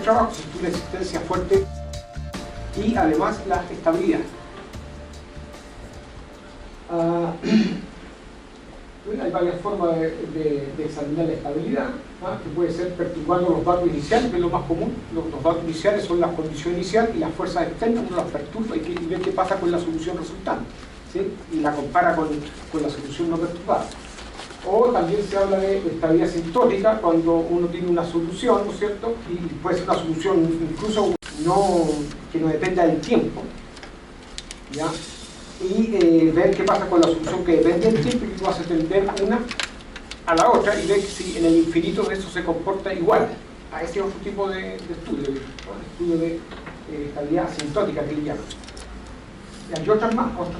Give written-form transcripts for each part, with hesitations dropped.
trabajo, si tú una existencia fuerte y además la estabilidad. Bueno, hay varias formas de examinar la estabilidad, que puede ser perturbando los datos iniciales, que es lo más común. Los datos iniciales son la condición inicial y las fuerzas externas, uno las perturba y ve qué pasa con la solución resultante, ¿sí? Y la compara con la solución no perturbada. O también se habla de estabilidad asintótica cuando uno tiene una solución, ¿no es cierto? Y puede ser una solución incluso que no dependa del tiempo, ¿ya? Y ver qué pasa con la solución que depende del tiempo y tú vas a tender una a la otra y ver si en el infinito eso se comporta igual a ese otro tipo de estudio, ¿no? Estudio de estabilidad asintótica que le llaman. Y hay otros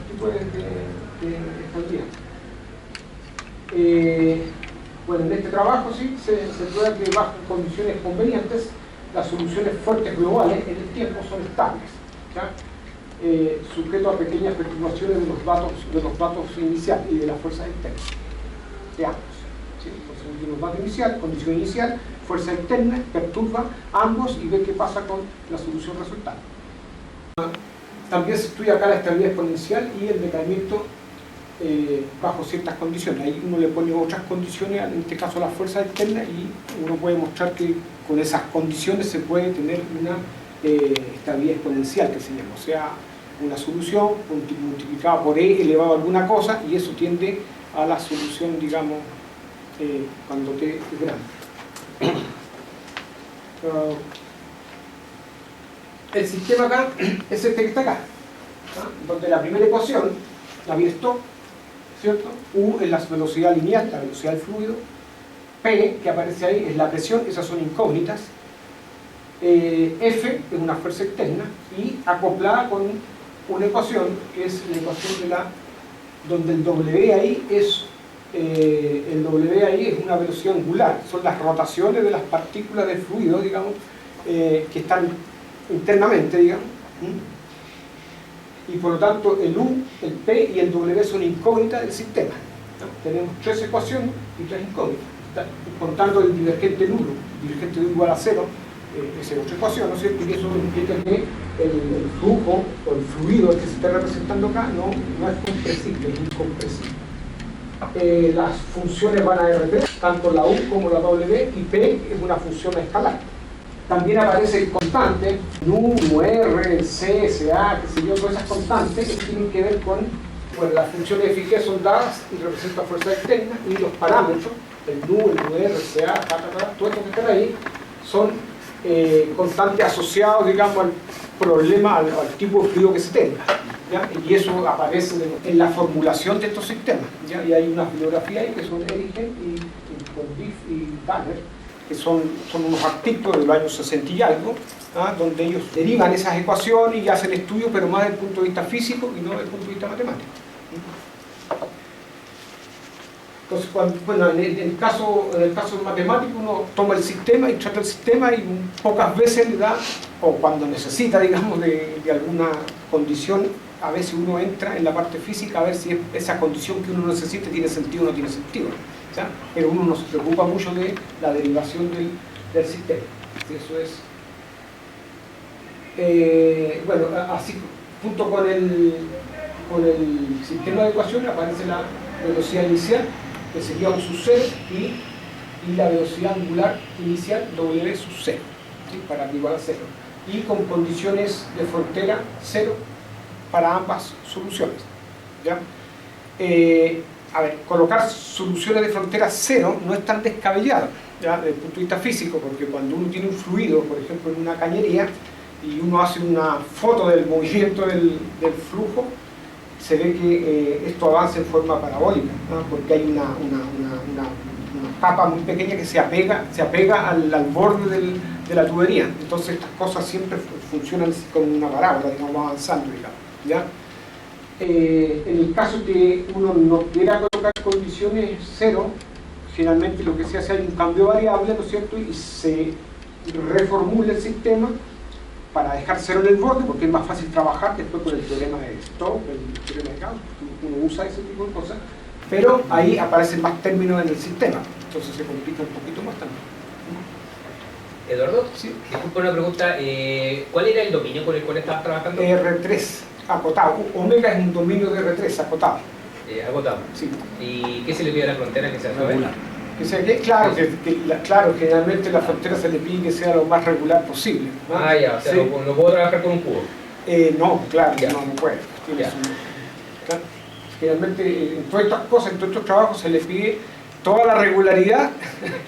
tipos de estabilidad. Bueno, en este trabajo sí se prueba que bajo condiciones convenientes las soluciones fuertes globales en el tiempo son estables, ¿ya? Sujeto a pequeñas perturbaciones de los datos iniciales y de las fuerzas externas de ambos, ¿sí? Entonces, los datos inicial, condición inicial, fuerza externa, perturba ambos y ve qué pasa con la solución resultante. También se estudia acá la estabilidad exponencial y el decaimiento bajo ciertas condiciones. Ahí uno le pone otras condiciones, en este caso la fuerza externa, y uno puede mostrar que con esas condiciones se puede tener una estabilidad exponencial, que se llama, o sea, una solución multiplicada por e elevado a alguna cosa, y eso tiende a la solución, digamos, cuando t es grande. El sistema acá es este que está acá, ¿no? Donde la primera ecuación la vi esto, ¿cierto? U es la velocidad lineal, la velocidad del fluido. P, que aparece ahí, es la presión, esas son incógnitas. F es una fuerza externa y acoplada con una ecuación que es la ecuación donde el W ahí es una velocidad angular, son las rotaciones de las partículas del fluido, digamos, que están internamente, digamos. Y por lo tanto el U, el P y el W son incógnitas del sistema, ¿no? Tenemos tres ecuaciones y tres incógnitas, contando el divergente nulo, el divergente nulo igual a 0, esa es otra ecuación, ¿no es cierto? Y eso implica que el flujo o el fluido que se está representando acá no es compresible, es incompresible. Las funciones van a RT, tanto la U como la W, y P es una función escalar. También aparece el constante, Nu, R, C, SA, qué sé yo, todas esas constantes que tienen que ver con, bueno, las funciones de Fichte son dadas y representan fuerza externa, y los parámetros, el Nu, el R, CA, todo esto que están ahí, son constantes asociados, digamos, al problema, al tipo de fluido que se tenga, ¿ya? Y eso aparece en la formulación de estos sistemas, ¿ya? Y hay unas bibliografías ahí que son Erigen y Banner, que son unos artículos de los años 60 y algo, donde ellos derivan esas ecuaciones y hacen estudios, pero más desde el punto de vista físico y no desde el punto de vista matemático. Entonces, bueno, en el caso matemático uno toma el sistema y trata el sistema y pocas veces le da, o cuando necesita, digamos, de alguna condición, a veces uno entra en la parte física a ver si esa condición que uno necesita tiene sentido o no tiene sentido, ¿ya? Pero uno no se preocupa mucho de la derivación del sistema. Eso es. Bueno, así, junto con el sistema de ecuaciones aparece la velocidad inicial, que sería U sub 0, y la velocidad angular inicial W sub 0, ¿sí? Para igual a 0, y con condiciones de frontera 0 para ambas soluciones, ¿ya? A ver, colocar soluciones de frontera 0 no es tan descabellado, ¿ya? Desde el punto de vista físico, porque cuando uno tiene un fluido, por ejemplo en una cañería, y uno hace una foto del movimiento del flujo, se ve que esto avanza en forma parabólica, ¿no? Porque hay una capa muy pequeña que se apega al borde de la tubería. Entonces estas cosas siempre funcionan como una parábola, digamos, avanzando, digamos, ¿ya? En el caso que uno no quiera colocar condiciones 0, generalmente lo que se hace es un cambio variable, ¿no es cierto? Y se reformula el sistema para dejar 0 en el borde, porque es más fácil trabajar después con el teorema de Stokes, el teorema de Gauss, uno usa ese tipo de cosas, pero ahí aparecen más términos en el sistema, entonces se complica un poquito más también. Eduardo, Sí. disculpa una pregunta. ¿Cuál era el dominio con el cual estabas trabajando? R3, acotado. Omega es un dominio de R3, acotado. Agotado. Sí. ¿Y qué se le pide a la frontera que sea Regular. Que sea que, claro, claro, generalmente la frontera se le pide que sea lo más regular posible, ¿no? Ah, ya, o sea, Sí. no puedo trabajar con un cubo. No, claro, Ya. no puede. Tiene Ya. claro. Generalmente en todas estas cosas, en todos estos trabajos se le pide toda la regularidad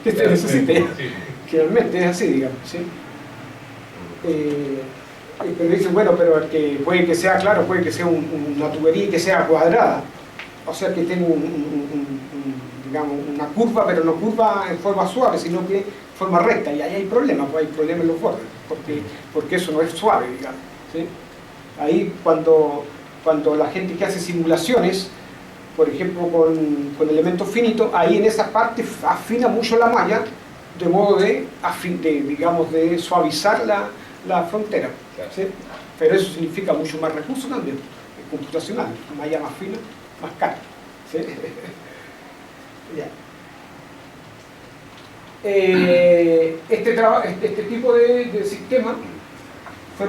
que se Claro, necesite. sí. Generalmente es así, digamos, ¿sí? Pero dicen, bueno, pero que puede que sea, claro, puede que sea una tubería y que sea cuadrada. O sea, que tenga digamos, una curva, pero no curva en forma suave, sino que en forma recta. Y ahí hay problemas, pues hay problemas en los bordes, porque eso no es suave, digamos, ¿sí? Ahí cuando la gente que hace simulaciones, por ejemplo con elementos finitos, ahí en esa parte afina mucho la malla, de modo digamos, de suavizar la frontera, Claro. ¿sí? Pero eso significa mucho más recursos también, computacional, malla más fina, más cara, ¿sí? Ya. Este tipo de sistema fue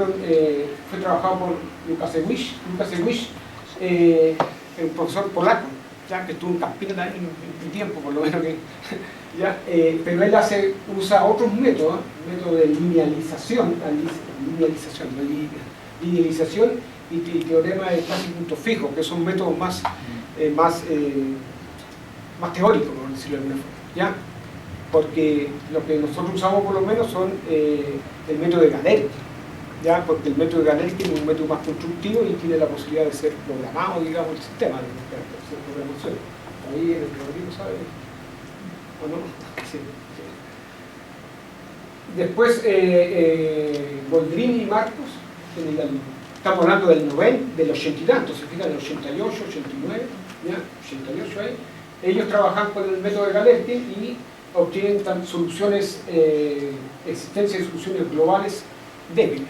trabajado por Lucas Ewicz. Lucas Ewicz, un profesor polaco, ya que estuvo en Campinas en un tiempo, por lo menos que ya, pero él usa otros métodos, método de linealización y teorema de clase y punto fijo, que son métodos más teóricos, por decirlo de alguna forma, ¿ya? Porque lo que nosotros usamos por lo menos son el método de Galerti, ¿ya? Porque el método de Galerti es un método más constructivo y tiene la posibilidad de ser programado, digamos, el sistema de programación. Ahí el Rodrigo sabe, ¿o no? Sí, sí. Después Boldrini y Marcos, estamos hablando del 80 y tanto, se fijan, del 88, 89, ¿ya? 88 ahí. Ellos trabajan con el método de Galerti y obtienen soluciones, existencia de soluciones globales débiles.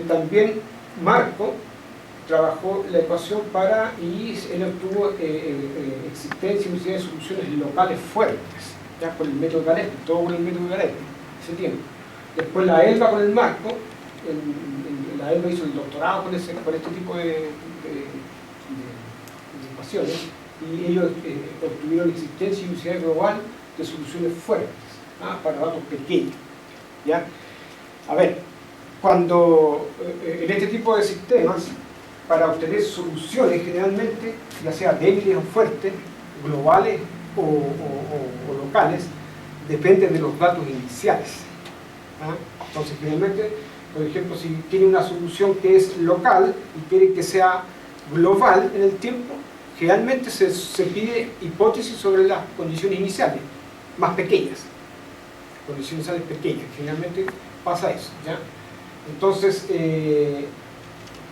También Marco trabajó la ecuación y él obtuvo existencia y unicidad de soluciones locales fuertes, ya con el método de Galerti, todo con el método de Galerti, ese tiempo. Después la Elba con el Marco, la Elba hizo el doctorado con este tipo de ecuaciones, y ellos obtuvieron existencia y unicidad global de soluciones fuertes, para datos pequeños, ¿ya? A ver, cuando en este tipo de sistemas, para obtener soluciones generalmente, ya sea débiles o fuertes, globales o locales, dependen de los datos iniciales. Entonces, generalmente, por ejemplo, si tiene una solución que es local y quiere que sea global en el tiempo, generalmente se pide hipótesis sobre las condiciones iniciales, más pequeñas. Condiciones iniciales pequeñas, generalmente pasa eso, ¿ya? Entonces,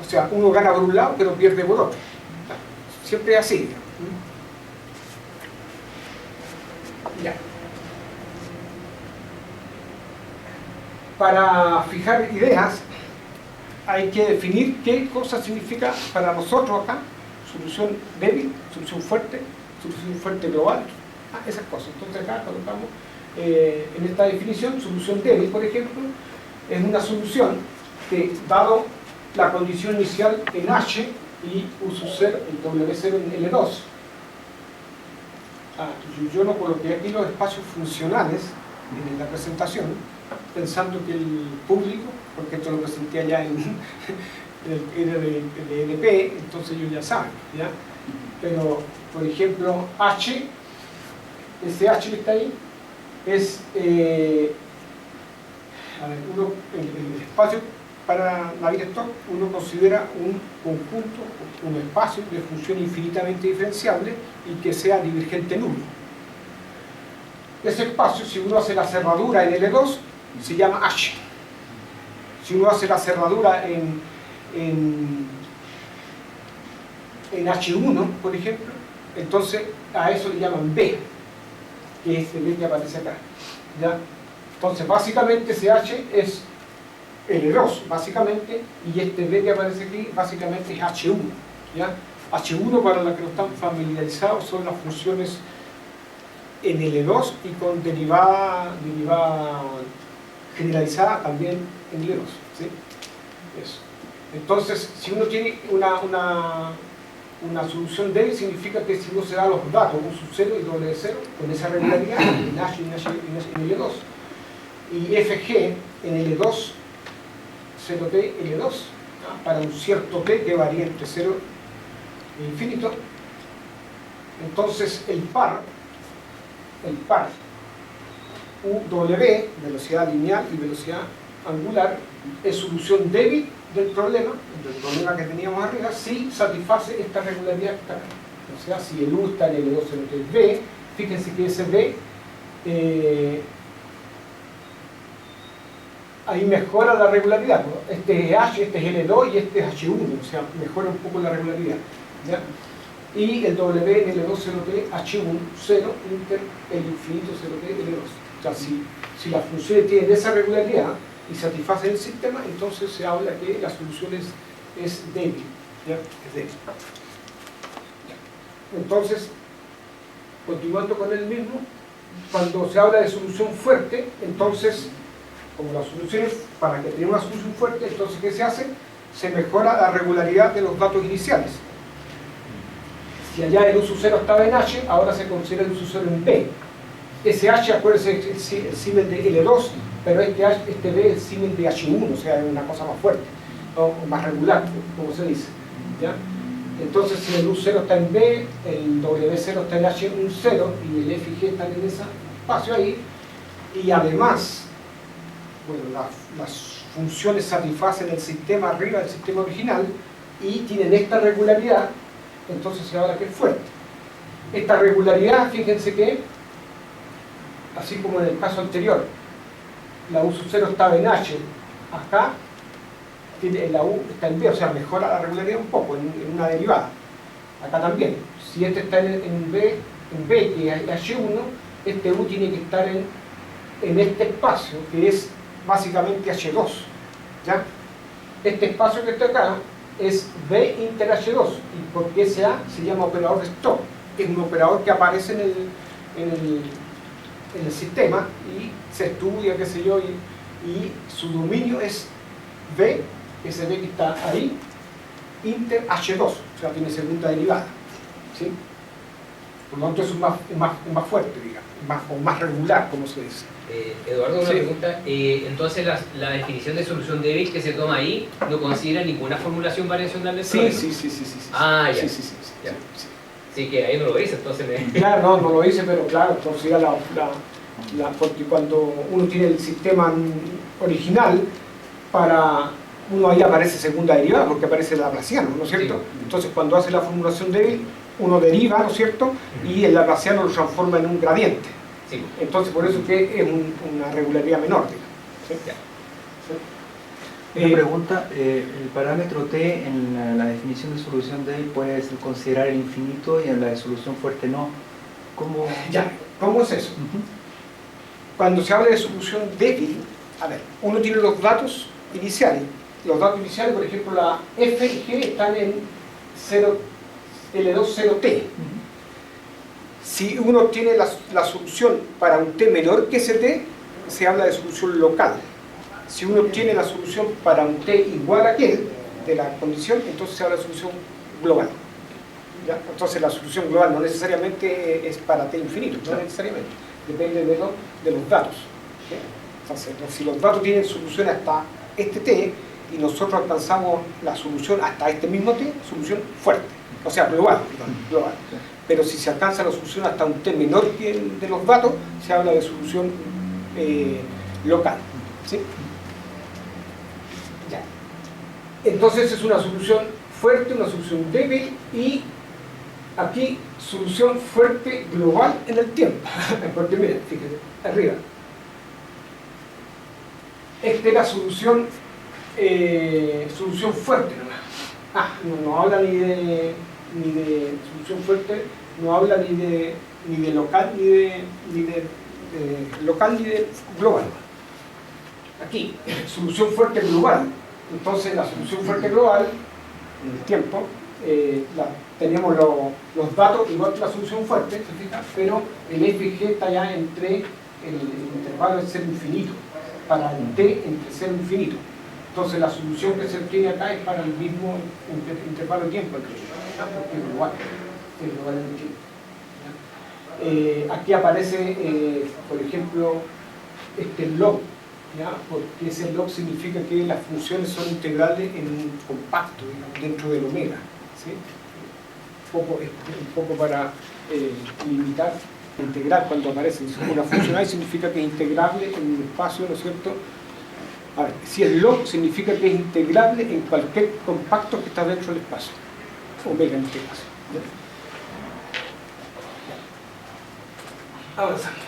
o sea, uno gana por un lado, pero pierde por otro. Siempre es así, digamos. Ya. Para fijar ideas, hay que definir qué cosa significa para nosotros acá solución débil, solución fuerte global, esas cosas. Entonces acá colocamos en esta definición, solución débil, por ejemplo, es una solución que, dado la condición inicial en H y U sub 0, el W0 en L2. Yo no coloqué aquí los espacios funcionales en la presentación, pensando que el público, porque esto lo presenté allá en era de NP, entonces ellos ya saben, ¿ya? Pero, por ejemplo, H, ese H que está ahí, es el espacio para Navier-Stokes, uno considera un conjunto, un espacio de función infinitamente diferenciable y que sea divergente nulo. Ese espacio, si uno hace la cerradura en L2, se llama H. Si uno hace la cerradura en H1, por ejemplo, entonces a eso le llaman B, que es el B que aparece acá, ¿ya? Entonces básicamente ese H es L2, básicamente, y este B que aparece aquí básicamente es H1, ¿ya? H1, para los que no están familiarizados, son las funciones en L2 y con derivada generalizada también en L2. ¿Sí? Eso. Entonces, si uno tiene una solución débil, significa que si uno se da los datos, U sub 0 y W 0, con esa regularidad, en H y en L2, y FG en L2, 0T, L2, ¿no? Para un cierto T que varía entre 0 e infinito, entonces el par UW, velocidad lineal y velocidad angular, es solución débil del problema que teníamos arriba, si satisface esta regularidad que está acá. O sea, si el U está en L2, 0T, B, fíjense que ese B ahí mejora la regularidad. Este es H, este es L2 y este es H1, o sea, mejora un poco la regularidad, ¿ya? Y el W en L2, 0T, H1, 0, inter el infinito 0T, L2. O sea, si las funciones tienen esa regularidad y satisfacen el sistema, entonces se habla que la solución es débil, ¿ya? Es débil. Entonces, continuando con el mismo, cuando se habla de solución fuerte, entonces, como la solución es para que tenga una solución fuerte, entonces ¿qué se hace? Se mejora la regularidad de los datos iniciales. Si allá el U sub 0 estaba en H, ahora se considera el U sub 0 en B. Ese H, acuérdense, es el símil de L2, pero este B es el símil de H1, o sea, es una cosa más fuerte, o más regular, como se dice, ¿ya? Entonces, si el U0 está en B, el W0 está en H10 y el F y G están en ese espacio ahí, y además, bueno, las funciones satisfacen el sistema arriba del sistema original y tienen esta regularidad, entonces se habla que es fuerte. Esta regularidad, fíjense que, así como en el caso anterior, la U sub 0 estaba en H, acá la U está en B, o sea, mejora la regularidad un poco en una derivada. Acá también, si este está en B, que es H1, este U tiene que estar en este espacio, que es básicamente H2, ¿ya? Este espacio que está acá es B inter H2, y porque ese A se llama operador de Stokes, que es un operador que aparece en el sistema y se estudia, qué sé yo, y su dominio es B, ese B que está ahí, inter H2, o sea, tiene segunda derivada, ¿sí? Por lo tanto, eso es más fuerte, digamos, o más regular, como se dice. Eduardo, una Sí. pregunta. Entonces, la definición de solución débil que se toma ahí no considera ninguna formulación variacional del problema. Sí. Ah, ya. Sí. Ya. Sí, que ahí no lo dice, entonces Claro, no lo dice, pero claro, considera porque cuando uno tiene el sistema original, uno ahí aparece segunda derivada, porque aparece el laplaciano, ¿no es cierto? Sí. Entonces, cuando hace la formulación débil, uno deriva, ¿no es cierto? Y el laplaciano lo transforma en un gradiente. sí. Entonces, por eso que es una regularidad menor, digamos. ¿Sí? Ya. ¿Sí? Una pregunta, el parámetro T en la definición de solución débil puede considerar el infinito y en la de solución fuerte no. ¿Cómo? Ya, ¿cómo es eso? Ujú. Cuando se habla de solución débil, a ver, uno tiene los datos iniciales. Los datos iniciales, por ejemplo, la F y G están en 0, L2, 0T. Si uno tiene la solución para un T menor que ese T, se habla de solución local. Si uno tiene la solución para un T igual a aquel de la condición, entonces se habla de solución global. ¿Ya? Entonces la solución global no necesariamente es para T infinito, no necesariamente. Depende de los datos. ¿Sí? Entonces, si los datos tienen solución hasta este T y nosotros alcanzamos la solución hasta este mismo T, solución fuerte. O sea, global. Global. Pero si se alcanza la solución hasta un T menor que el de los datos, se habla de solución local. ¿Sí? Ya. Entonces es una solución fuerte, una solución débil y aquí solución fuerte global en el tiempo. Porque miren, fíjense, arriba. Esta es la solución fuerte nomás. No habla ni de solución fuerte, no habla ni de local, ni de local, ni de global. Aquí, solución fuerte global. Entonces la solución fuerte global, en el tiempo, tenemos los datos igual que la solución fuerte, ¿se fija? Pero el f y g está ya entre el intervalo de 0 infinito, para el t entre 0 e infinito. Entonces la solución que se obtiene acá es para el mismo intervalo de tiempo, porque es global en el tiempo. Aquí aparece, por ejemplo, este log, ¿ya? Porque ese log significa que las funciones son integrales en un compacto, digamos, dentro del omega, ¿sí? Un poco para limitar, integrar cuando aparece una función ahí significa que es integrable en un espacio, ¿no es cierto? A ver, si el log significa que es integrable en cualquier compacto que está dentro del espacio, omega en este caso, ¿ya? Avanzando.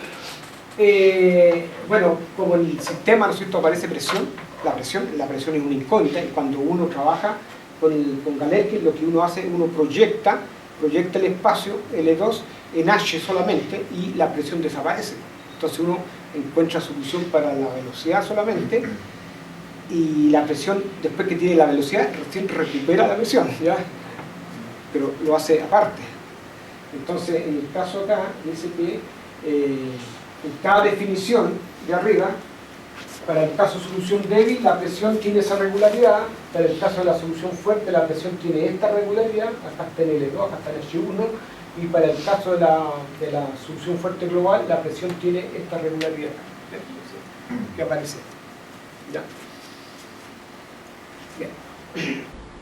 Bueno, como el sistema, ¿no es cierto?, aparece presión, la presión es una incógnita, y cuando uno trabaja con Galerkin, lo que uno hace, uno proyecta el espacio L2 en H solamente y la presión desaparece. Entonces uno encuentra solución para la velocidad solamente, y la presión, después que tiene la velocidad, recién recupera la presión, ¿ya? Pero lo hace aparte. Entonces, en el caso acá, dice que en cada definición de arriba, para el caso de solución débil, la presión tiene esa regularidad, para el caso de la solución fuerte, la presión tiene esta regularidad, acá está en L2, acá está en H1, y para el caso de la solución fuerte global, la presión tiene esta regularidad que aparece. ¿Ya? Bien.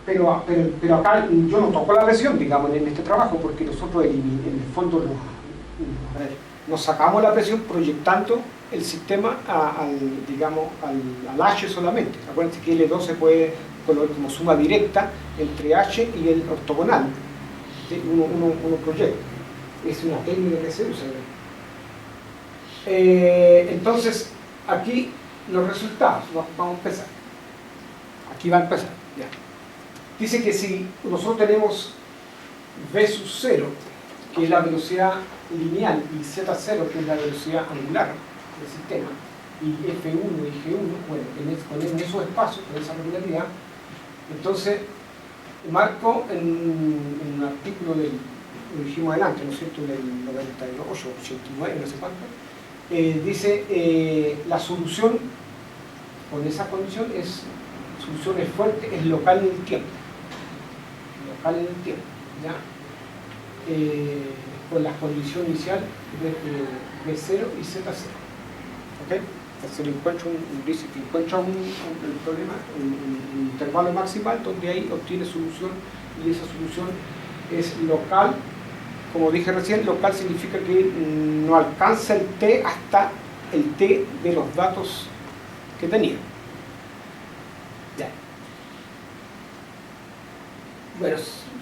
Pero acá yo no toco la presión, digamos, en este trabajo, porque nosotros en el fondo nos sacamos la presión proyectando el sistema al H solamente. Acuérdense que L2 se puede colocar como suma directa entre H y el ortogonal. ¿Sí? Uno proyecta. Es una técnica que se usa. Entonces, aquí los resultados. Vamos a empezar. Aquí va a empezar. Ya. Dice que si nosotros tenemos V sub 0, que es la velocidad lineal, y Z0, que es la velocidad angular del sistema, y F1 y G1, bueno, en esos espacios, con esa regularidad, entonces Marco, en un artículo lo dijimos adelante, ¿no es cierto?, del 98, 89, no sé cuánto, dice la solución con esa condición solución es fuerte, es local en el tiempo. Local en el tiempo, ¿ya? Con la condición inicial de B0 y Z0. ¿Ok? Se le encuentra el problema, un intervalo maximal, donde ahí obtiene solución, y esa solución es local. Como dije recién, local significa que no alcanza el t hasta el t de los datos que tenía. Ya. Bueno,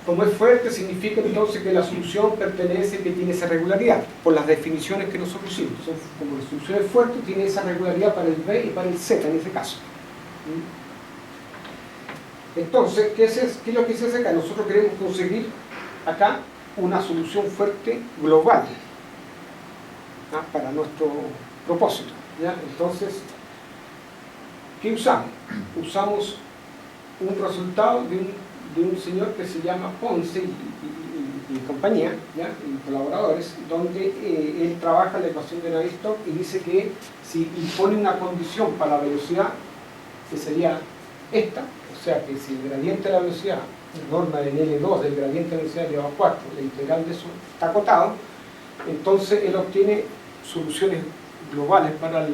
como es fuerte, significa entonces que la solución pertenece, que tiene esa regularidad, por las definiciones que nosotros hicimos. Como la solución es fuerte, tiene esa regularidad para el B y para el Z en este caso. Entonces, ¿qué es lo que se hace acá? Nosotros queremos conseguir acá una solución fuerte global, ¿ah?, para nuestro propósito, ¿ya? Entonces, ¿qué usamos? Usamos un resultado de un señor que se llama Ponce y compañía, ¿ya?, y colaboradores, donde él trabaja la ecuación de Navier-Stokes y dice que si impone una condición para la velocidad, que sería esta, o sea que si el gradiente de la velocidad, norma en L2 del gradiente de la velocidad elevado a 4, la integral de eso está acotado, entonces él obtiene soluciones globales para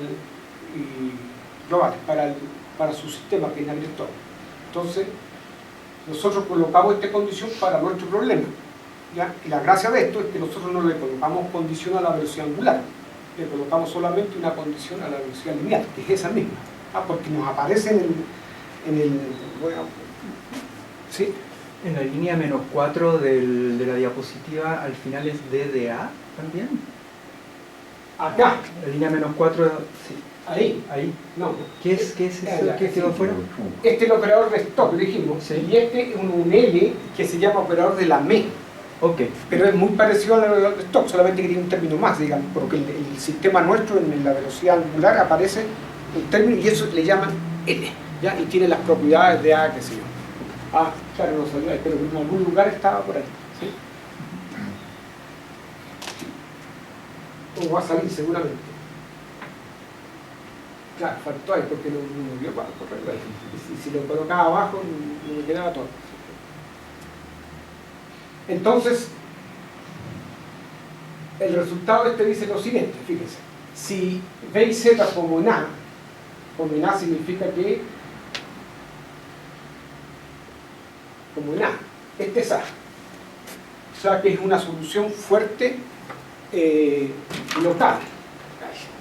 su sistema, que es Navier-Stokes. Entonces, nosotros colocamos esta condición para nuestro problema, ¿ya? Y la gracia de esto es que nosotros no le colocamos condición a la velocidad angular, le colocamos solamente una condición a la velocidad lineal, que es esa misma, porque nos aparece bueno, ¿sí? En la línea -4 de la diapositiva, al final es DDA también. Acá. La línea -4, sí. Ahí. No. ¿Qué es eso que quedó afuera? Este es el operador de Stokes, dijimos. Sí. Y este es un L que se llama operador de la ME. Ok. Pero es muy parecido al operador de Stokes, solamente que tiene un término más, digamos, porque el sistema nuestro en la velocidad angular aparece un término y eso le llaman L, ¿ya? Y tiene las propiedades de A, qué sé yo. Ah, claro, no salió ahí, pero en algún lugar estaba por ahí. ¿Sí? O va a salir seguramente. Claro, faltó ahí porque no dio para correr ahí. Y si lo colocaba abajo, no me quedaba todo. Entonces, el resultado dice lo siguiente, fíjense. Si B y Z como en A significa que, como en A, este es A. O sea que es una solución fuerte local.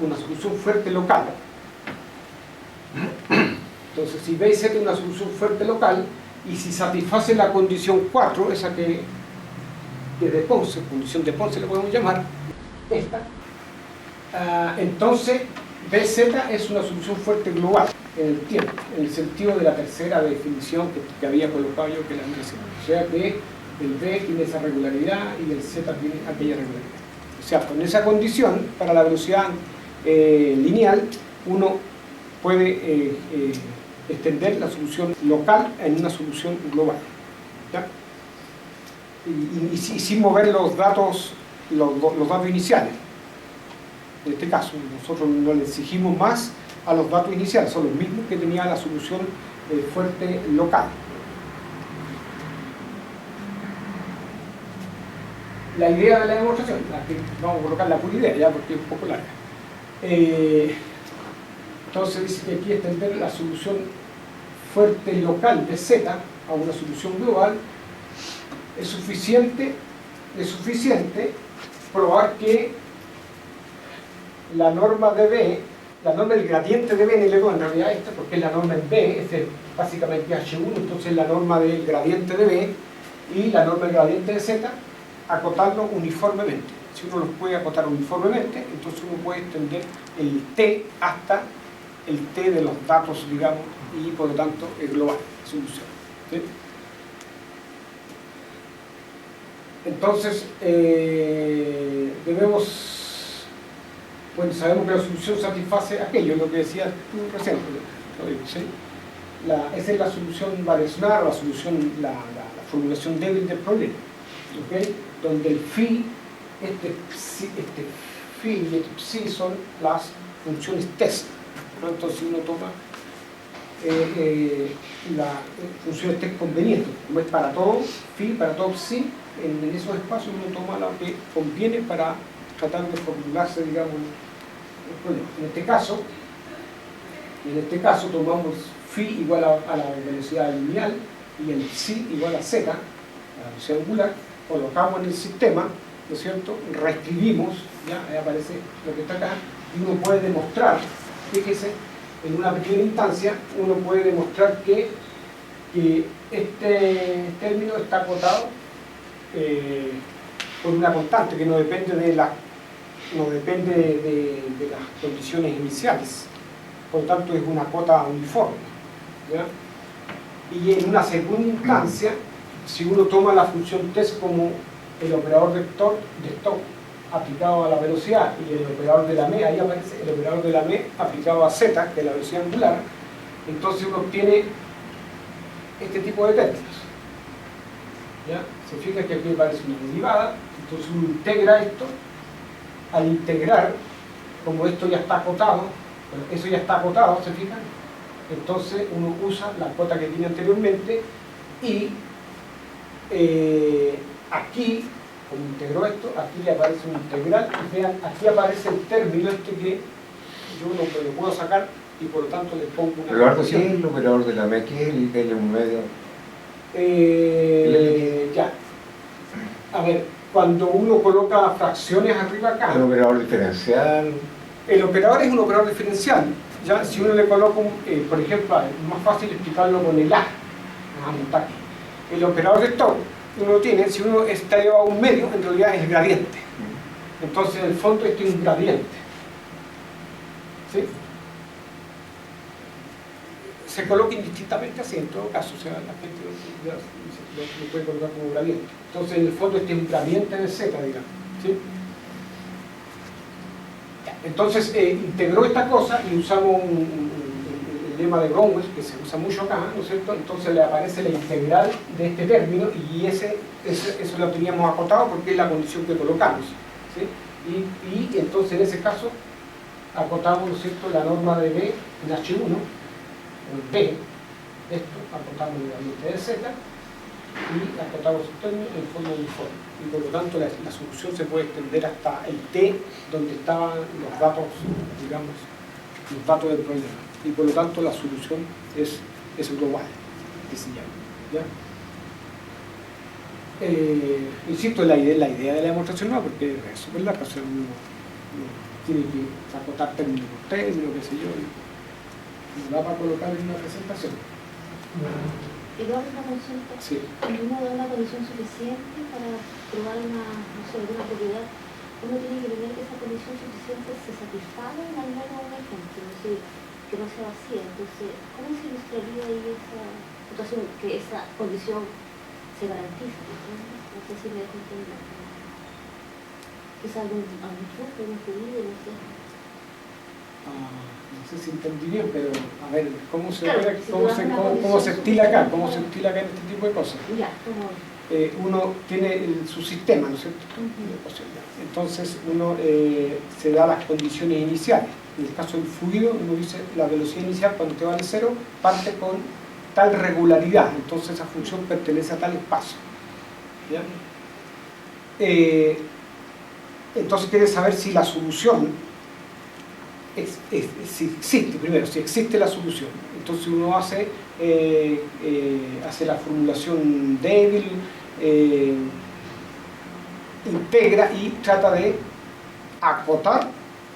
Una solución fuerte local. Entonces, si B y Z es una solución fuerte local, y si satisface la condición 4, esa que es de Ponce, condición de Ponce le podemos llamar, esta, entonces BZ es una solución fuerte global en el tiempo, en el sentido de la tercera definición que había colocado yo, que la analización. O sea que el B tiene esa regularidad y el Z tiene aquella regularidad. O sea, con esa condición, para la velocidad lineal, uno puede extender la solución local en una solución global. ¿Ya? Y sin mover los datos iniciales. En este caso, nosotros no le exigimos más a los datos iniciales, son los mismos que tenía la solución fuerte local. La idea de la demostración, vamos a colocar la pura idea ya porque es un poco larga. Entonces dice que aquí extender la solución fuerte local de Z a una solución global es suficiente probar que la norma de B, la norma del gradiente de B en L2, en realidad esta, porque es la norma en B, es básicamente H1, entonces la norma del gradiente de B y la norma del gradiente de Z, acotarlo uniformemente. Si uno los puede acotar uniformemente, entonces uno puede extender el T hasta el T de los datos, digamos, y por lo tanto el global, solución. ¿Sí? Entonces, bueno, sabemos que la solución satisface aquello, lo que decías tú recién, ¿sí? Esa es la solución variacional, la formulación débil del problema, ¿okay? Donde el phi, este phi y este psi son las funciones test, ¿no? Entonces uno toma las funciones test convenientes, como es para todo phi, para todo psi, en esos espacios uno toma lo que conviene para tratar de formularse, digamos, el problema. En este caso tomamos phi igual a la velocidad lineal y el psi igual a z, la velocidad angular, colocamos en el sistema, ¿no es cierto? Reescribimos, ya ahí aparece lo que está acá, y uno puede demostrar, fíjese, en una primera instancia, uno puede demostrar que este término está acotado por una constante que no depende de las condiciones iniciales, por lo tanto es una cota uniforme, ¿ya? Y en una segunda instancia, si uno toma la función test como el operador de Stokes aplicado a la velocidad y el operador de la M, ahí aparece el operador de la M aplicado a Z, que es la velocidad angular, entonces uno obtiene este tipo de términos. ¿Ya? Se fija que aquí aparece una derivada, entonces uno integra esto. Al integrar, como esto ya está acotado, bueno, eso ya está acotado, ¿se fijan? Entonces uno usa la cota que tiene anteriormente y aquí, como integró esto, aquí le aparece un integral y vean, aquí aparece el término este que yo lo puedo sacar y por lo tanto le pongo una... Eduardo, ¿qué es el operador de la M? ¿Qué es el L1 medio? Ya. A ver, cuando uno coloca fracciones arriba acá... ¿El operador diferencial? El operador es un operador diferencial. Ya, si uno le coloca, por ejemplo, es más fácil explicarlo con el A. El operador de Stokes, uno tiene, si uno está elevado a un medio, en realidad es el gradiente. Entonces, en el fondo, esto es un gradiente. ¿Sí? Se coloca indistintamente así, en todo caso, o sea, la gente lo puede colocar como gradiente. Entonces, en el fondo, este es un gradiente de Z, digamos. ¿Sí? Entonces, integró esta cosa y usamos el lema de Bromwell, que se usa mucho acá, ¿no es cierto? Entonces le aparece la integral de este término y eso lo teníamos acotado porque es la condición que colocamos, ¿sí? Y entonces en ese caso acotamos, ¿no es cierto?, la norma de B en H1, en B, esto, acotamos el gradiente de Z y acotamos el término en forma uniforme. Y por lo tanto la solución se puede extender hasta el T, donde estaban los datos, digamos, los datos del problema. Y por lo tanto la solución es global, que se llama, ¿ya? Insisto, la idea de la demostración no, porque es súper larga, o sea, uno tiene que acotar término por término, qué sé yo, y no da para colocar en una presentación. Eduardo, una consulta. Sí. Cuando uno da una condición suficiente para probar una, no sé, alguna propiedad, uno tiene que tener que esa condición suficiente se satisfaga en al menos un ejemplo, es decir, que no sea vacía. Entonces, ¿cómo se ilustraría ahí esa situación, que esa condición se garantiza? No sé si me dejo entender. Quizás algún truco, un pedido, no sé. No sé si entendí bien, pero a ver, ¿cómo se, Claro, cómo se estila acá? ¿Cómo se estila acá en este tipo de cosas? Ya, como... Uno tiene su sistema, ¿no es cierto? Entonces uno se da las condiciones iniciales. En el caso del fluido, uno dice la velocidad inicial cuando te vale 0 parte con tal regularidad, entonces esa función pertenece a tal espacio. ¿Ya? Entonces quiere saber si la solución si existe, primero, si existe la solución. Entonces uno hace la formulación débil, integra y trata de acotar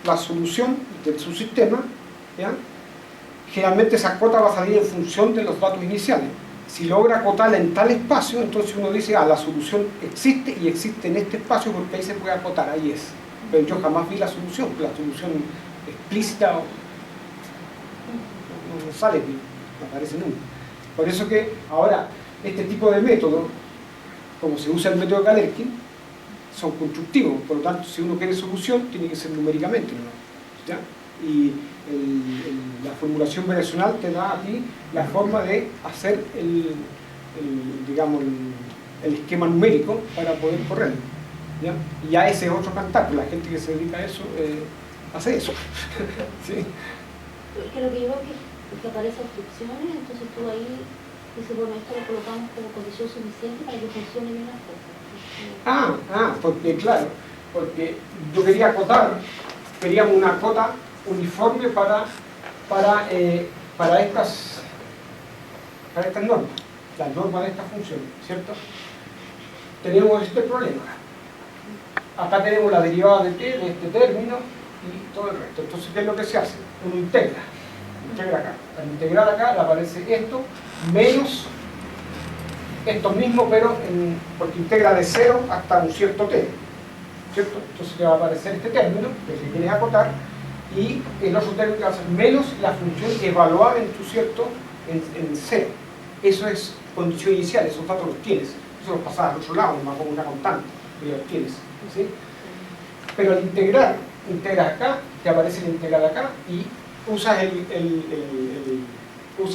la solución de su sistema, ¿ya? Generalmente esa cota va a salir en función de los datos iniciales. Si logra acotarla en tal espacio, entonces uno dice, la solución existe y existe en este espacio porque ahí se puede acotar, ahí es. Pero yo jamás vi la solución explícita no sale, no aparece nunca. Por eso que ahora este tipo de método, como se usa el método de Galerkin, son constructivos, por lo tanto si uno quiere solución tiene que ser numéricamente, ¿no? ¿Ya? Y la formulación variacional te da a ti la forma de hacer digamos, el esquema numérico para poder correrlo, ¿ya? Y ya ese es otro cantar, la gente que se dedica a eso hace eso. ¿Sí? Es que lo que yo veo es que aparecen instrucciones, entonces tú ahí dices, bueno, esto lo colocamos como condición suficiente para que funcione bien las cosas. Porque claro, porque yo quería acotar, queríamos una cota uniforme para estas normas, las normas de estas funciones, ¿cierto? Tenemos este problema. Acá tenemos la derivada de t, de este término, y todo el resto. Entonces, ¿qué es lo que se hace? Uno integra acá. Al integrar acá le aparece esto menos esto mismo, pero porque integra de 0 hasta un cierto t, ¿cierto? Entonces le va a aparecer este término que se quiere acotar y el otro término va a ser menos la función evaluada en tu cierto en 0. Eso es condición inicial, esos datos los tienes. Eso los pasas al otro lado, más como una constante, y los tienes, ¿sí? Pero al integrar, integras acá, te aparece el integral acá y usas ¿cómo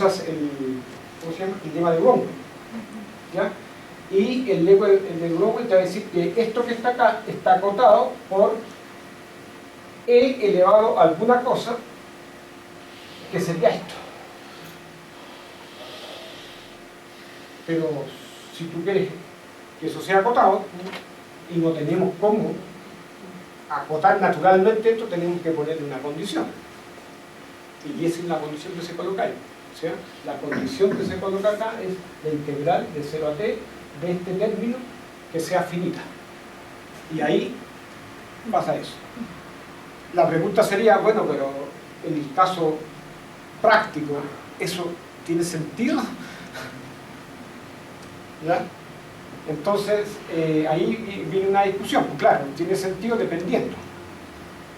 se llama? El lema de Bromwell, ¿ya? Y el lema de Bromwell te va a decir que esto que está acá está acotado por e elevado a alguna cosa que sería esto. Pero si tú quieres que eso sea acotado y no tenemos cómo acotar naturalmente esto, tenemos que ponerle una condición. Y esa es la condición que se coloca ahí. O sea, la condición que se coloca acá es la integral de 0 a t de este término que sea finita. Y ahí pasa eso. La pregunta sería, bueno, pero en el caso práctico, ¿eso tiene sentido? ¿Ya? Entonces, ahí viene una discusión. Claro, tiene sentido dependiendo.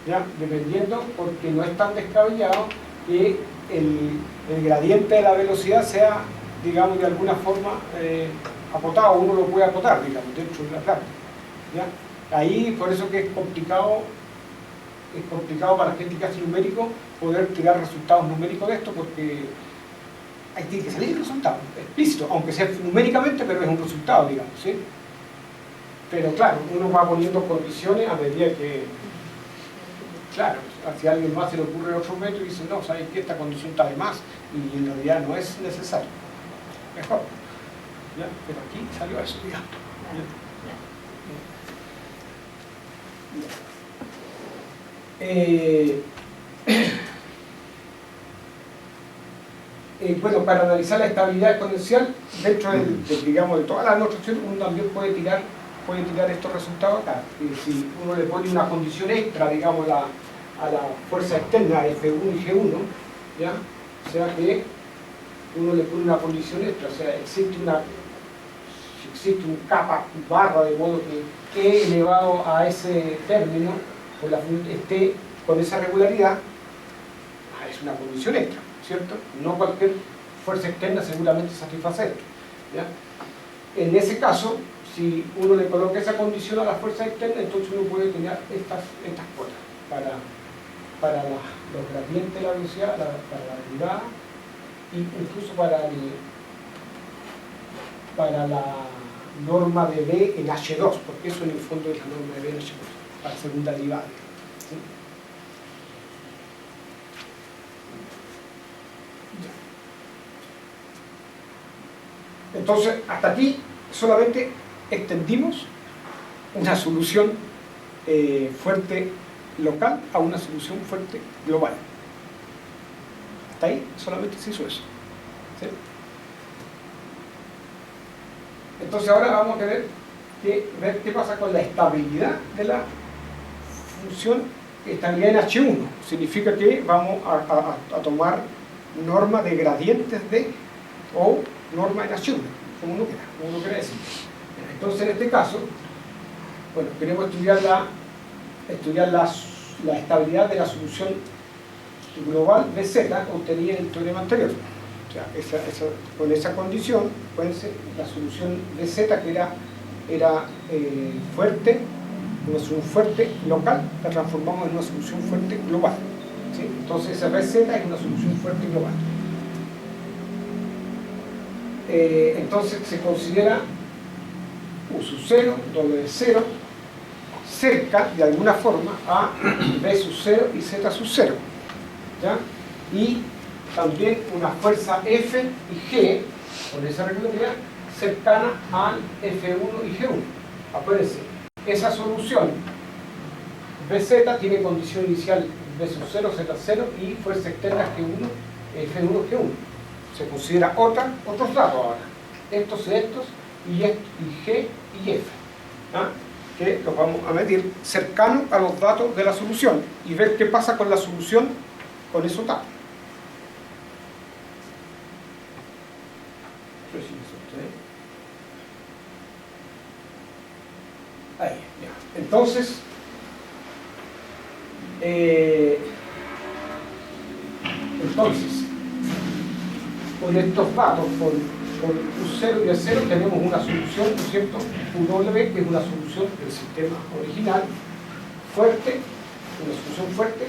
¿Ya? Dependiendo porque no es tan descabellado que el gradiente de la velocidad sea, digamos, de alguna forma acotado. Uno lo puede acotar, digamos, dentro de la práctica. ¿Ya? Ahí, por eso que es complicado es complicado para la gente que hace numérico poder tirar resultados numéricos de esto, porque ahí tiene que salir el resultado, explícito, aunque sea numéricamente, pero es un resultado, digamos, ¿sí? Pero claro, uno va poniendo condiciones a medida que, claro, si a alguien más se le ocurre otro método y dice, no, sabes que esta condición está de más, y en realidad no es necesario, mejor, ¿ya? Pero aquí salió eso, digamos. Bueno, para analizar la estabilidad exponencial dentro digamos, de toda la notación, uno también puede tirar estos resultados acá. Si uno le pone una condición extra, digamos, a la fuerza externa F1 y G1, ¿ya? O sea que uno le pone una condición extra, o sea, existe un capa barra, de modo que E elevado a ese término por la función esté con esa regularidad, es una condición extra, ¿cierto? No cualquier fuerza externa seguramente satisface esto, ¿ya? En ese caso, si uno le coloca esa condición a la fuerza externa, entonces uno puede tener estas cuotas para los gradientes de la velocidad, para la derivada, e incluso para la norma de B en H2, porque eso en el fondo es la norma de B en H2, para segunda derivada, ¿sí? Entonces, hasta aquí solamente extendimos una solución fuerte local a una solución fuerte global. Hasta ahí solamente se hizo eso, ¿sí? Entonces ahora vamos a ver qué pasa con la estabilidad de la función estabilidad en H1. Significa que vamos a tomar norma de gradientes de o norma en H1, como uno quiera decir. Entonces en este caso, bueno, queremos estudiar la estabilidad de la solución global de Z obtenida en el teorema anterior. O sea, con esa condición, acuérdense, la solución de Z que era fuerte, una solución fuerte local, la transformamos en una solución fuerte global, ¿sí? Entonces esa vez Z es una solución fuerte global. Entonces se considera U sub 0, W de 0, cerca de alguna forma a B sub 0 y Z sub 0, ¿ya? Y también una fuerza F y G, con esa regularidad, cercana al F1 y G1. Acuérdense, esa solución BZ tiene condición inicial B sub 0, Z0 y fuerza externa G1, F1, G1. Se considera otros datos ahora, estos y G y F, ¿ah? Que los vamos a medir cercanos a los datos de la solución y ver qué pasa con la solución con esos datos. Ahí, ya. Entonces, con estos datos, con U0 y E0 tenemos una solución, ¿no es cierto? UW, que es una solución del sistema original, fuerte, una solución fuerte,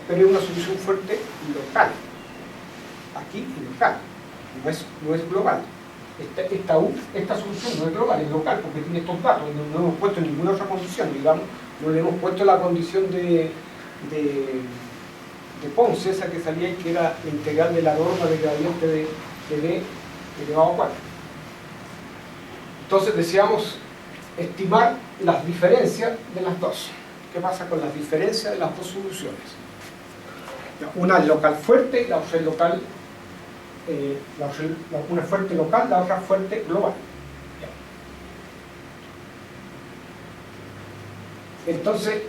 pero es una solución fuerte local. Aquí es local, no es global. Esta solución no es global, es local, porque tiene estos datos, no hemos puesto ninguna otra condición, digamos, no le hemos puesto la condición de Ponce, esa que salía y que era la integral de la norma de gradiente de B elevado a 4. Entonces deseamos estimar las diferencias de las dos. ¿Qué pasa con las diferencias de las dos soluciones? Una es local fuerte, la otra es local, una es fuerte local, la otra fuerte global. Entonces,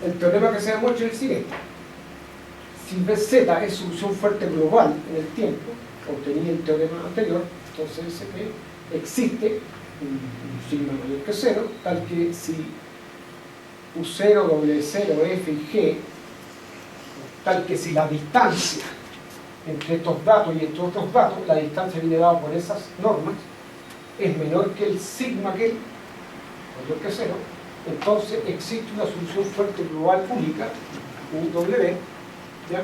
el teorema que se demuestra es el siguiente. Si BZ es solución fuerte global en el tiempo, obtenida el teorema anterior, entonces dice que existe un sigma mayor que 0, tal que si U0, W0, F y G, tal que si la distancia entre estos datos y estos otros datos, la distancia viene dada por esas normas, es menor que el sigma que mayor que 0, entonces existe una solución fuerte global única UW, ¿ya?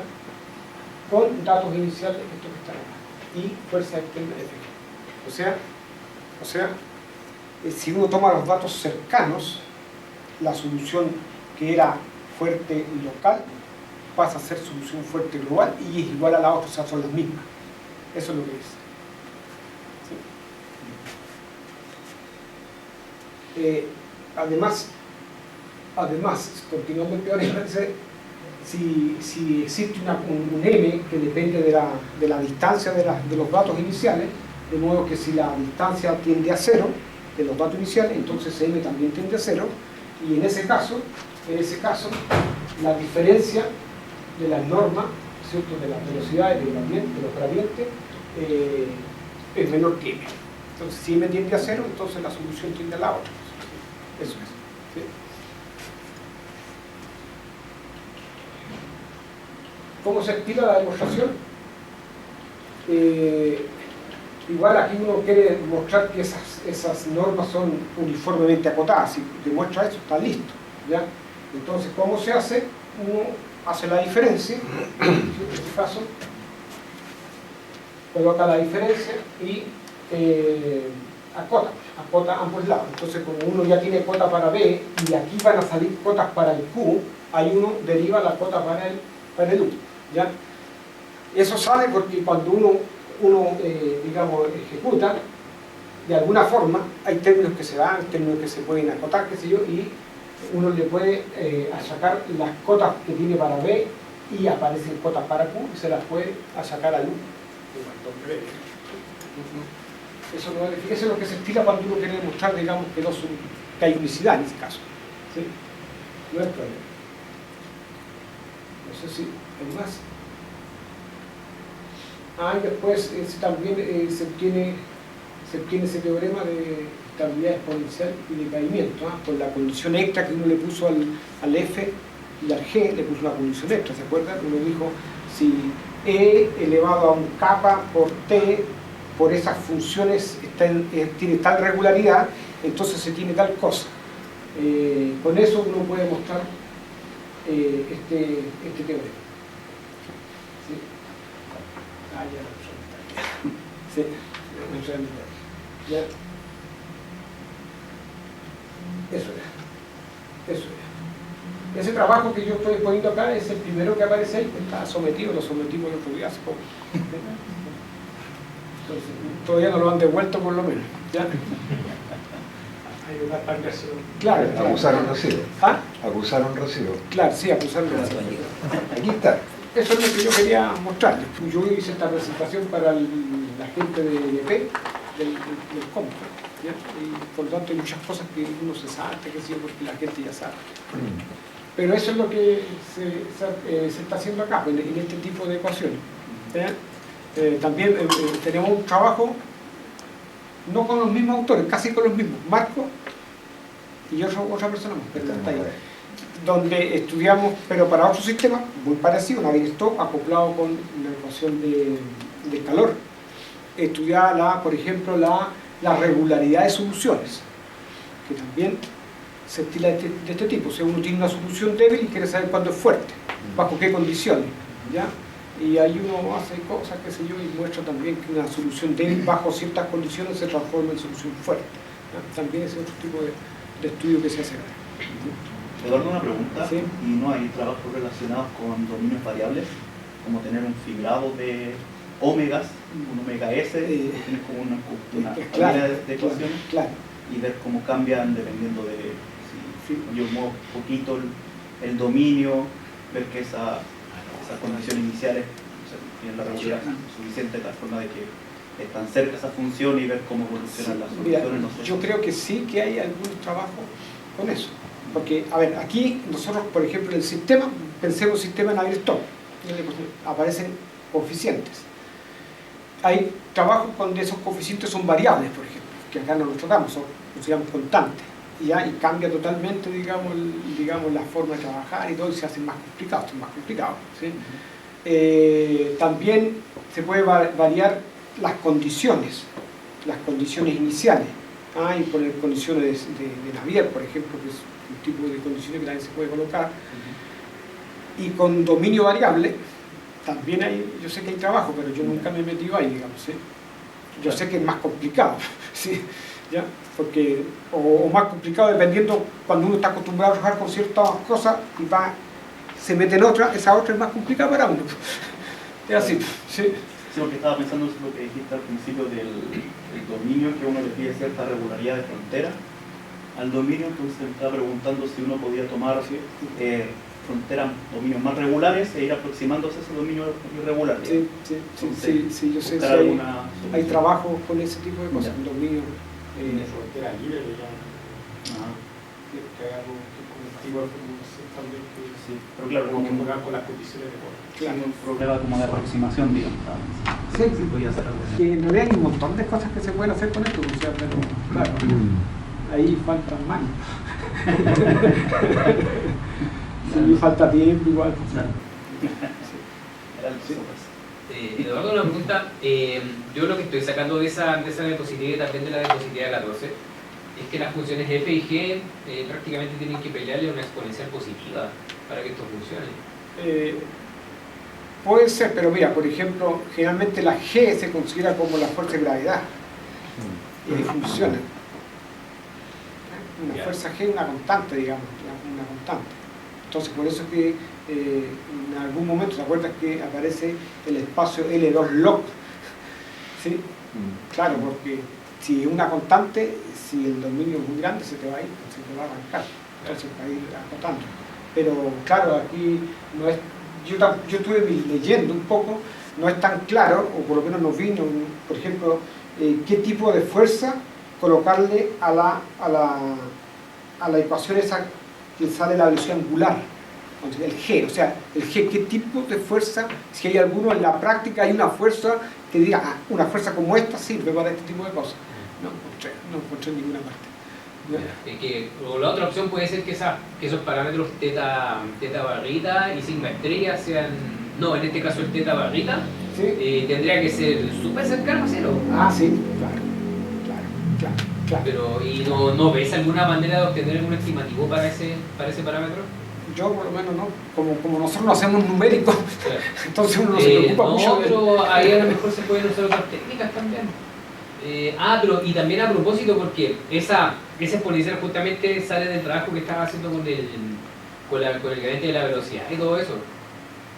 Con datos iniciales, estos que están acá, y fuerza externa F. O sea, si uno toma los datos cercanos, la solución que era fuerte local pasa a ser solución fuerte global y es igual a la otra, o sea, son las mismas. Eso es lo que es. ¿Sí? Además, continuando el teorema, si existe un M que depende de la distancia de los datos iniciales, de modo que si la distancia tiende a 0 de los datos iniciales, entonces M también tiende a 0, y en ese caso la diferencia de las normas, ¿cierto?, de las velocidades, de los gradientes, es menor que M. Entonces, si M tiende a 0, entonces la solución tiende a la otra. Eso es. ¿Sí? ¿Cómo se estila la demostración? Igual aquí uno quiere mostrar que esas normas son uniformemente acotadas. Si demuestra eso, está listo, ¿ya? Entonces, ¿cómo se hace? Uno hace la diferencia, en este caso, coloca la diferencia y acota ambos lados. Entonces, como uno ya tiene cota para B y aquí van a salir cotas para el Q, ahí uno deriva la cota para el U, ¿ya? Eso sale porque cuando uno digamos, ejecuta, de alguna forma, hay términos que se dan, términos que se pueden acotar, qué sé yo, y uno le puede achacar las cotas que tiene para B y aparecen cotas para Q y se las puede achacar al U. Eso es lo que se estila cuando uno quiere demostrar, digamos, que hay unicidad en ese caso. ¿Sí? No es problema. No sé si hay más. Y después también se obtiene ese teorema de estabilidad exponencial y decaimiento, por la condición extra que uno le puso al F y al G, le puso una condición extra, ¿se acuerdan? Uno dijo, si E elevado a un kappa por T, por esas funciones tiene tal regularidad, entonces se tiene tal cosa. Con eso uno puede mostrar este teorema. ¿Sí? Sí, ya. Eso era. Ese trabajo que yo estoy poniendo acá es el primero que aparece ahí, está sometido, lo sometimos el otro día hace poco. Entonces, todavía no lo han devuelto por lo menos. ¿Ya? Hay una transgresión. Claro. Acusaron recibo. ¿Ah? Acusaron recibo. Claro, sí, acusaron recibo. Aquí está. Eso es lo que yo quería mostrarles. Yo hice esta presentación para la gente de EP, del COMPO, ¿ya? Y por lo tanto hay muchas cosas que uno se salta, que sí, porque la gente ya sabe. Pero eso es lo que se está haciendo acá, en este tipo de ecuaciones. También tenemos un trabajo, no con los mismos autores, casi con los mismos, Marco y otra persona más, pero está ahí, donde estudiamos, pero para otro sistema muy parecido, Navier-Stokes, acoplado con la ecuación de calor. Estudiaba, por ejemplo, la regularidad de soluciones, que también se estila de este tipo. O sea, uno tiene una solución débil y quiere saber cuándo es fuerte, bajo qué condiciones, ¿ya? Y ahí uno hace cosas, qué sé yo, y muestra también que una solución débil bajo ciertas condiciones se transforma en solución fuerte, ¿ya? También es otro tipo de estudio que se hace acá. Eduardo, una pregunta. Sí. ¿Y no hay trabajos relacionados con dominios variables? Como tener un fibrado de ómegas, un omega S, tienes como una familia de ecuaciones, claro. Y ver cómo cambian dependiendo de si yo muevo un poquito el dominio, ver que esas condiciones iniciales, o sea, tienen la regularidad suficiente de tal forma de que están cerca esa función y ver cómo evolucionan las soluciones. Mira, yo creo que sí que hay algún trabajo con eso. Porque, a ver, aquí nosotros, por ejemplo, en el sistema, pensemos sistema en Navier-Stokes, aparecen coeficientes. Hay trabajos donde esos coeficientes son variables, por ejemplo, que acá no los tratamos, son, digamos, constantes. Y cambia totalmente, digamos, la forma de trabajar y todo, y se hacen más complicados, ¿sí? También se puede variar las condiciones iniciales. Y poner condiciones de Navier, por ejemplo, que es un tipo de condiciones que también se puede colocar. Y con dominio variable, también hay, yo sé que hay trabajo, pero yo nunca me he metido ahí, digamos, ¿sí? Yo sé que es más complicado, ¿sí? ¿Ya? Porque, o más complicado dependiendo cuando uno está acostumbrado a trabajar con ciertas cosas y se mete en otra, esa otra es más complicada para uno. Es así, ¿sí? Sí, porque estaba pensando en lo que dijiste al principio del dominio, que uno le pide cierta regularidad de frontera al dominio, entonces me estaba preguntando si uno podía tomar fronteras, dominios más regulares e ir aproximándose a ese dominio irregular. Sí, yo sé, sí, hay trabajo con ese tipo de cosas, un dominio de frontera libre, le llaman. Ajá. Que hay algo que colectivo de formulación también que Sí, pero claro, como como jugar con las condiciones de juego. claro, un problema como de aproximación, digamos. Sí, Podía hacer algo así. que en realidad hay un montón de cosas que se pueden hacer con esto, o sea, pero claro, ahí faltan manos. Sí, falta tiempo igual. Claro. Eduardo, una pregunta. Yo lo que estoy sacando de esa diapositiva y también de la diapositiva 14 es que las funciones f y g prácticamente tienen que pelearle a una exponencial positiva para que esto funcione. Puede ser, pero mira, por ejemplo, generalmente la g se considera como la fuerza de gravedad y ahí funciona. Una fuerza g es una constante, digamos, una constante. Entonces, por eso es que en algún momento, ¿te acuerdas que aparece el espacio L2 log? ¿Sí? Claro, porque si es una constante, si el dominio es muy grande, se te va a ir, se te va a arrancar. Entonces, va a ir acotando. Pero, claro, aquí no es. Yo estuve leyendo un poco, no es tan claro, o por lo menos no vino, por ejemplo, qué tipo de fuerza colocarle a la ecuación esa que sale la velocidad angular, el G, o sea, el G, qué tipo de fuerza, si hay alguno en la práctica, hay una fuerza que diga, una fuerza como esta sirve para este tipo de cosas. No encontré en ninguna parte. O la otra opción puede ser que esos parámetros teta barrita y sigma estrella sean, no, en este caso el teta barrita, ¿Sí? tendría que ser súper cercano a cero. Sí, claro. Pero, ¿y no ves alguna manera de obtener algún estimativo para ese parámetro? Yo por lo menos no, como nosotros no hacemos numéricos, Claro. entonces uno no se preocupa mucho. No, pero ahí a lo mejor se pueden usar otras técnicas también. Pero y también a propósito, porque esa exponencial justamente sale del trabajo que estaba haciendo con el gabinete de la velocidad y todo eso.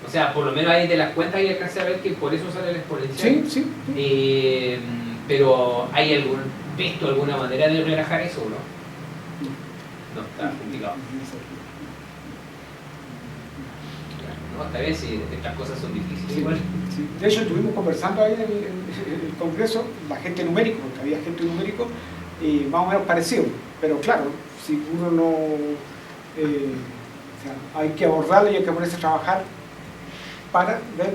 O sea, por lo menos ahí de las cuentas ahí alcancé a ver que por eso sale la exponencial. Sí. Pero ¿hay visto alguna manera de relajar eso o no? No, está complicado. No, está bien si estas cosas son difíciles Sí, igual. sí. De hecho, estuvimos conversando ahí en el Congreso, la gente numérico, porque había gente numérico, más o menos parecido. Pero claro, si uno no... o sea, hay que abordarlo y hay que ponerse a trabajar para ver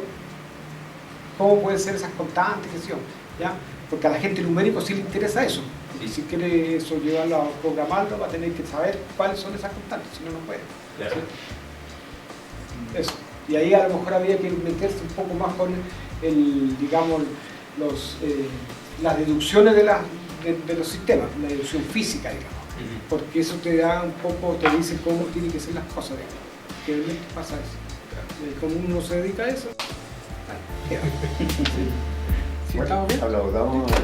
cómo pueden ser esas constantes, qué sé yo, ¿ya? Porque a la gente numérico sí le interesa eso. Porque si quiere eso llevarlo a programarlo, va a tener que saber cuáles son esas constantes, si no, no puede. Claro. ¿Sí? Eso. Y ahí a lo mejor había que meterse un poco más con digamos, las deducciones de los sistemas, la deducción física, digamos. Porque eso te da un poco, te dice cómo tienen que ser las cosas, digamos. Que realmente pasa eso. Como uno no se dedica a eso, queda. ¿Sí? ¿Sí, estamos bien? Aplaudamos. Ah,